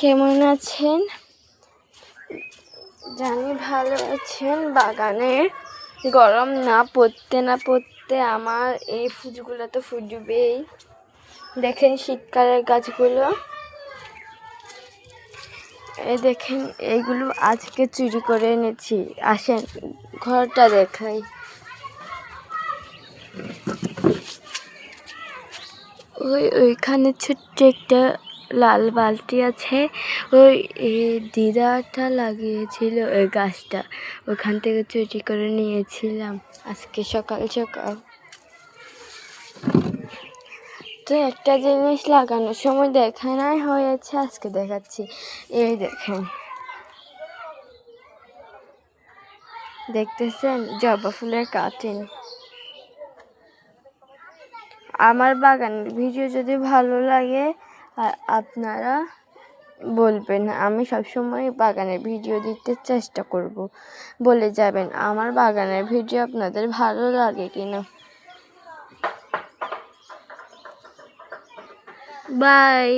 কেমন আছেন? জানি ভালো আছেন। বাগানে গরম না পড়তে আমার এই ফুলগুলো তো ফুটবেই। দেখেন শীতকালের গাছগুলো, এই দেখেন এইগুলো আজকে চুরি করে এনেছি। আসেন ঘরটা দেখাই। ওইখানে ছোট্ট একটা লাল বালতি আছে, ওই দিদাটা লাগিয়েছিল ওই গাছটা, ওখান থেকে চুরি করে নিয়েছিলাম আজকে সকাল সকাল। তো একটা জিনিস লাগানোর সময় দেখা নাই হয়েছে, আজকে দেখাচ্ছি। এই দেখেন, দেখতেছেন জবা ফুলের কাটিং। আমার বাগানের ভিডিও যদি ভালো লাগে আপনারা বলবেন, আমি সবসময় বাগানের ভিডিও দিতে চেষ্টা করব। বলে যাবেন আমার বাগানের ভিডিও আপনাদের ভালো লাগে কিনা। বাই।